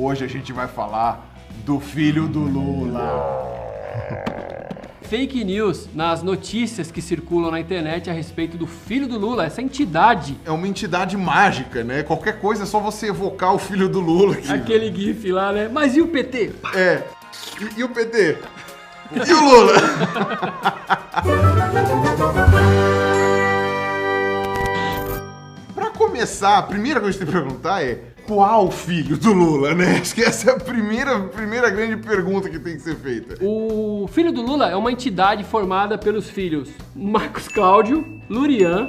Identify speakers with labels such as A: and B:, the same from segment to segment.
A: Hoje a gente vai falar do filho do Lula.
B: Fake news nas notícias que circulam na internet a respeito do filho do Lula, essa entidade.
A: É uma entidade mágica, né? Qualquer coisa é só você evocar o filho do Lula aqui.
B: Aquele gif lá, né? Mas e o PT?
A: É. E o PT? E o Lula? Pra começar, a primeira coisa que você tem que perguntar é: qual filho do Lula, né? Acho que essa é a primeira grande pergunta que tem que ser feita.
B: O filho do Lula é uma entidade formada pelos filhos Marcos Cláudio, Lurian,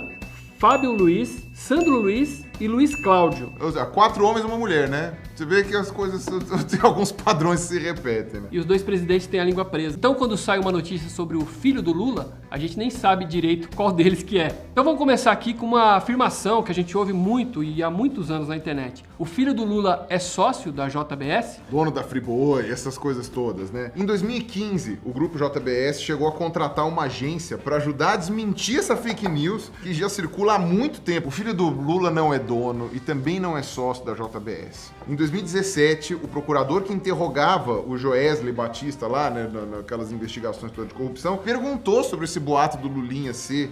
B: Fábio Luiz, Sandro Luiz e Luiz Cláudio.
A: Ou seja, 4 homens e uma mulher, né? Você vê que as coisas tem alguns padrões que se repetem, né?
B: E os dois presidentes têm a língua presa. Então, quando sai uma notícia sobre o filho do Lula, a gente nem sabe direito qual deles que é. Então vamos começar aqui com uma afirmação que a gente ouve muito e há muitos anos na internet. O filho do Lula é sócio da JBS?
A: Dono da Friboi, essas coisas todas, né? Em 2015, o grupo JBS chegou a contratar uma agência para ajudar a desmentir essa fake news que já circula há muito tempo. O filho do Lula não é dono e também não é sócio da JBS. Em 2017, o procurador que interrogava o Joesley Batista lá, né, naquelas investigações todas de corrupção, perguntou sobre esse boato do Lulinha ser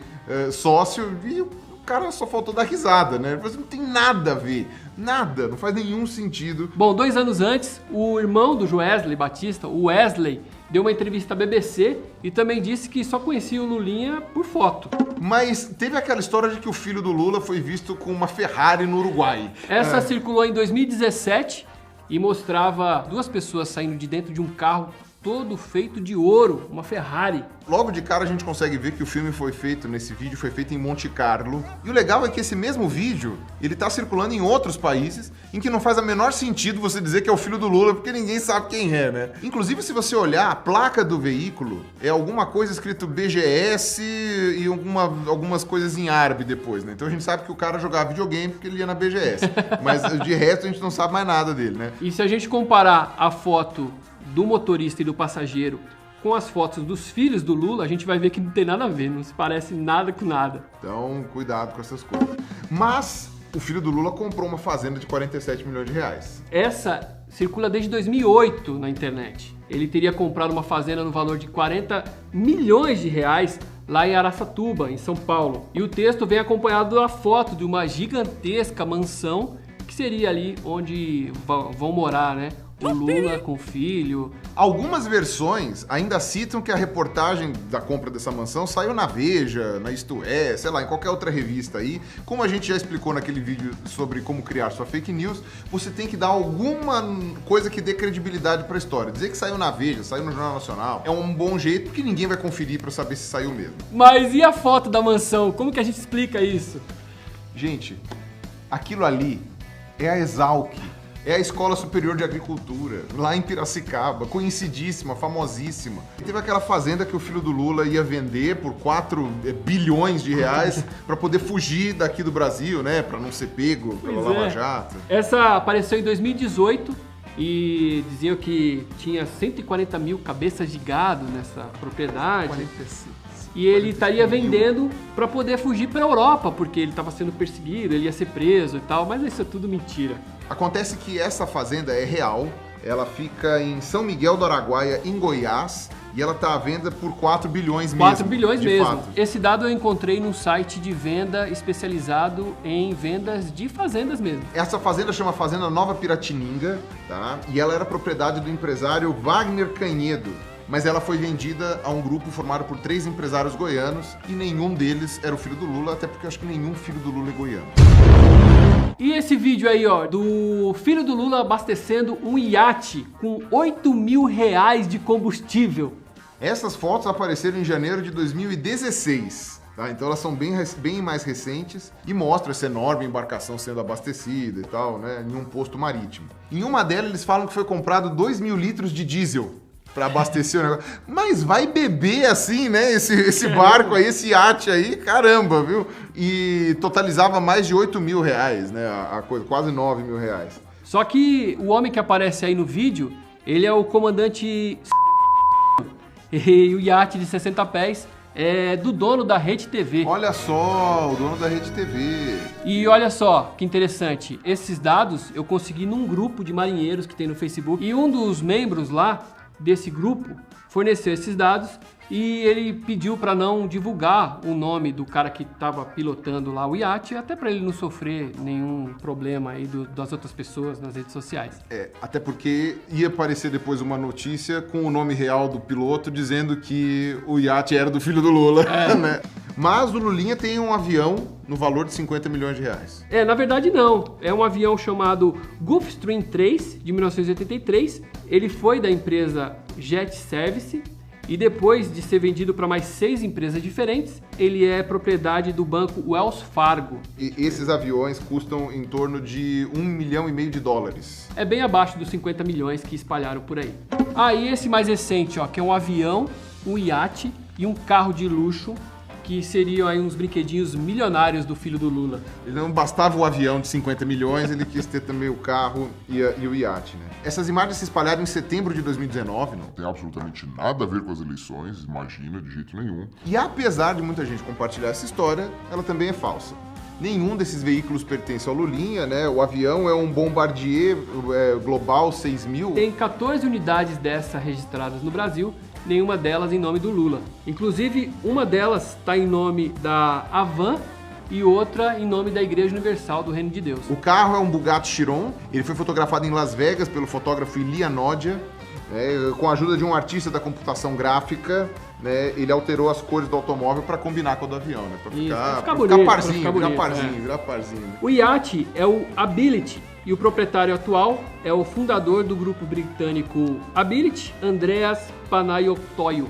A: sócio e o cara só faltou dar risada, né? Ele falou assim, não tem nada a ver, nada, não faz nenhum sentido.
B: Bom, 2 anos antes, o irmão do Joesley Batista, o Wesley, deu uma entrevista à BBC e também disse que só conhecia o Lulinha por foto.
A: Mas teve aquela história de que o filho do Lula foi visto com uma Ferrari no Uruguai.
B: Essa circulou em 2017 e mostrava 2 pessoas saindo de dentro de um carro todo feito de ouro, uma Ferrari.
A: Logo de cara a gente consegue ver que o filme foi feito, nesse vídeo, foi feito em Monte Carlo. E o legal é que esse mesmo vídeo, ele tá circulando em outros países, em que não faz o menor sentido você dizer que é o filho do Lula, porque ninguém sabe quem é, né? Inclusive, se você olhar, a placa do veículo é alguma coisa escrito BGS e algumas coisas em árabe depois, né? Então a gente sabe que o cara jogava videogame porque ele ia na BGS. Mas de resto a gente não sabe mais nada dele, né?
B: E se a gente comparar a foto do motorista e do passageiro com as fotos dos filhos do Lula, a gente vai ver que não tem nada a ver, não se parece nada com nada.
A: Então, cuidado com essas coisas. Mas o filho do Lula comprou uma fazenda de 47 milhões de reais.
B: Essa circula desde 2008 na internet. Ele teria comprado uma fazenda no valor de 40 milhões de reais lá em Araçatuba, em São Paulo. E o texto vem acompanhado da foto de uma gigantesca mansão que seria ali onde vão morar, né? O Lula com o filho.
A: Algumas versões ainda citam que a reportagem da compra dessa mansão saiu na Veja, na Isto É, sei lá, em qualquer outra revista aí. Como a gente já explicou naquele vídeo sobre como criar sua fake news, você tem que dar alguma coisa que dê credibilidade pra história. Dizer que saiu na Veja, saiu no Jornal Nacional, é um bom jeito, porque ninguém vai conferir pra saber se saiu mesmo.
B: Mas e a foto da mansão? Como que a gente explica isso?
A: Gente, aquilo ali é a Exalc. É a Escola Superior de Agricultura, lá em Piracicaba, conhecidíssima, famosíssima. E teve aquela fazenda que o filho do Lula ia vender por 4 bilhões de reais para poder fugir daqui do Brasil, né? Para não ser pego pela Lava Jato.
B: Essa apareceu em 2018 e diziam que tinha 140 mil cabeças de gado nessa propriedade.
A: 45.
B: E ele estaria vendendo para poder fugir para a Europa, porque ele estava sendo perseguido, ele ia ser preso e tal, mas isso é tudo mentira.
A: Acontece que essa fazenda é real, ela fica em São Miguel do Araguaia, em Goiás, e ela está à venda por 4 bilhões mesmo.
B: 4 bilhões mesmo.
A: Fato.
B: Esse dado eu encontrei num site de venda especializado em vendas de fazendas mesmo.
A: Essa fazenda chama Fazenda Nova Piratininga, tá? E ela era propriedade do empresário Wagner Canhedo. Mas ela foi vendida a um grupo formado por 3 empresários goianos e nenhum deles era o filho do Lula, até porque eu acho que nenhum filho do Lula é goiano.
B: E esse vídeo aí, ó, do filho do Lula abastecendo um iate com 8 mil reais de combustível.
A: Essas fotos apareceram em janeiro de 2016. Tá? Então elas são bem mais recentes e mostram essa enorme embarcação sendo abastecida e tal, né, em um posto marítimo. Em uma delas eles falam que foi comprado 2 mil litros de diesel para abastecer o negócio. Mas vai beber assim, né? Esse barco aí, esse iate aí, caramba, viu? E totalizava mais de 8 mil reais, né? A coisa, quase 9 mil reais.
B: Só que o homem que aparece aí no vídeo, ele é o comandante e o iate de 60 pés é do dono da Rede TV.
A: Olha só, o dono da Rede TV.
B: E olha só, que interessante, esses dados eu consegui num grupo de marinheiros que tem no Facebook, e um dos membros lá desse grupo forneceu esses dados e ele pediu para não divulgar o nome do cara que estava pilotando lá o iate, até para ele não sofrer nenhum problema aí das outras pessoas nas redes sociais.
A: Até porque ia aparecer depois uma notícia com o nome real do piloto dizendo que o iate era do filho do Lula, né? Mas o Lulinha tem um avião no valor de 50 milhões de reais.
B: Na verdade não. É um avião chamado Gulfstream 3, de 1983. Ele foi da empresa Jet Service e depois de ser vendido para mais 6 empresas diferentes, ele é propriedade do banco Wells Fargo.
A: E esses aviões custam em torno de $1,5 milhão de dólares.
B: É bem abaixo dos 50 milhões que espalharam por aí. E esse mais recente, ó, que é um avião, um iate e um carro de luxo, que seriam aí uns brinquedinhos milionários do filho do Lula.
A: Ele não bastava o avião de 50 milhões, ele quis ter também o carro e o iate, né? Essas imagens se espalharam em setembro de 2019, não?
C: Tem absolutamente nada a ver com as eleições, imagina, de jeito nenhum.
A: E apesar de muita gente compartilhar essa história, ela também é falsa. Nenhum desses veículos pertence ao Lulinha, né? O avião é um Bombardier Global 6000.
B: Tem 14 unidades dessa registradas no Brasil, nenhuma delas em nome do Lula. Inclusive, uma delas está em nome da Avan e outra em nome da Igreja Universal do Reino de Deus.
A: O carro é um Bugatti Chiron, ele foi fotografado em Las Vegas pelo fotógrafo Ilia Nodia, com a ajuda de um artista da computação gráfica, né, ele alterou as cores do automóvel para combinar com a do avião, né, para virar parzinho.
B: O iate é o Ability e o proprietário atual é o fundador do grupo britânico Ability, Andreas Panayotoiu.